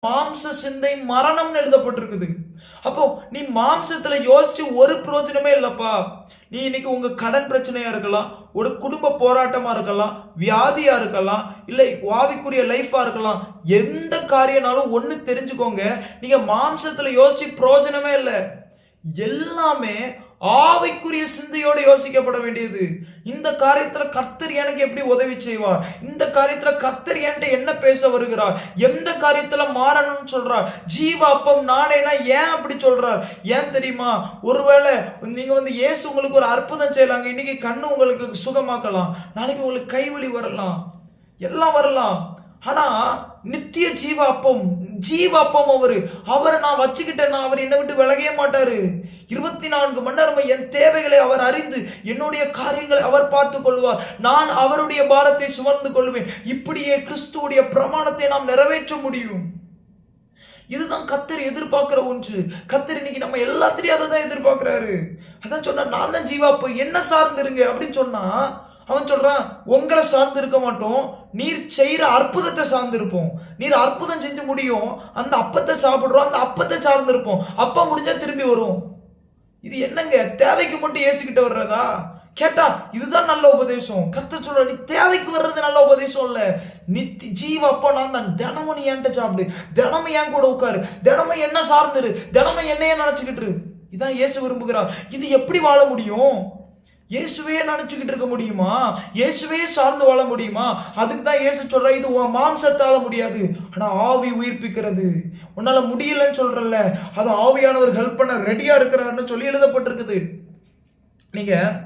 மாம்ச சிந்தை மரணம்னு எழுதப்பட்டிருக்குது. அப்போ நீ மாம்சத்துல யோசிச்சு ஒரு பிரயோஜனமே இல்லப்பா. நீ இன்னைக்கு உங்க கடன் பிரச்சனையா இருக்கலாம், ஒரு குடும்ப போராட்டமா இருக்கலாம், வியாதியா இருக்கலாம், இல்லை ஆவிக்குரிய லைஃபா இருக்கலாம். எந்த காரியம்னாலும் ஒண்ணு தெரிஞ்சுக்கோங்க, நீங்க மாம்சத்துல யோசிச்சு பிரயோஜனமே இல்ல. எல்லாமே ஆவிக்குரிய சிந்தையோடு யோசிக்கப்பட வேண்டியது. இந்த காரியத்துல கர்த்தர் எனக்கு எப்படி உதவி செய்வார், இந்த காரியத்துல கர்த்தர் என்கிட்ட என்ன பேச வருகிறார், எந்த காரியத்துல மாறணும்னு சொல்றார், ஜீவ அப்பம் நானேனா ஏன் அப்படி சொல்றார், ஏன் தெரியுமா? ஒருவேளை நீங்க இயேசு உங்களுக்கு ஒரு அற்புதம் செய்யலாங்க, இன்னைக்கு கண்ணு உங்களுக்கு சுகமாக்கலாம், நாளைக்கு உங்களுக்கு கைவலி வரலாம், எல்லாம் வரலாம். ஆனா நித்திய ஜீவ அப்பம் அவரை நான் வச்சுக்கிட்டேன்னா அவர் என்னை விட்டு விலகவே மாட்டாரு. 24 மணி நேரம் என் தேவைகளை அவர் அறிந்து என்னுடைய காரியங்களை அவர் பார்த்துக் கொள்வார். நான் அவருடைய பாரத்தை சுமந்து கொள்வேன். இப்படியே கிறிஸ்துவுடைய பிரமாணத்தை நாம் நிறைவேற்ற முடியும். இதுதான் கர்த்தர் எதிர்பார்க்கிற ஒன்று. கர்த்தர் இன்னைக்கு நம்ம எல்லாத்திலையும் அதை தான் எதிர்பார்க்கிறாரு. அதான் சொன்னா, நான் தான் ஜீவாப்பம், என்ன சார்ந்திருங்க அப்படின்னு சொன்னா, அவன் சொல்றான், உங்களை சார்ந்து இருக்க மாட்டோம், நீர் செய்யற அற்புதத்தை சார்ந்து இருப்போம். நீர் அற்புதம் செஞ்சு முடியும், அந்த அப்பத்தை சாப்பிடுறோம், அந்த அப்பத்தை சார்ந்து இருப்போம். அப்பா முடிஞ்சா திரும்பி வரும். இது என்னங்க, தேவைக்கு மட்டும் ஏசுகிட்ட வர்றதா? கேட்டா இதுதான் நல்ல உபதேசம். கர்த்தர் சொல்ற, நீ தேவைக்கு வர்றது நல்ல உபதேசம் இல்ல. ஜீவ அப்பா நான் தான். தினமும் நீ என்கிட்ட சாப்பிடு, தினமும் என் கூட உட்காரு, தினமும் என்ன சார்ந்துரு, தினமும் என்னையே நினைச்சுக்கிட்டு. இதான் இயேசு விரும்புகிறார். இது எப்படி வாழ முடியும்? இயேசுவே நினைச்சுக்கிட்டு இருக்க முடியுமா? இயேசுவே சார்ந்து வாழ முடியுமா? அதுக்கு தான் இயேசு சொல்ற, இது உன் மாம்சத்தால முடியாது, ஆனா ஆவி உயிர்ப்பிக்கிறது. உன்னால முடியலன்னு சொல்றல, அது ஆவியானவர் ஹெல்ப் பண்ண ரெடியா இருக்கிறாருன்னு சொல்லி எழுதப்பட்டிருக்குது. நீங்க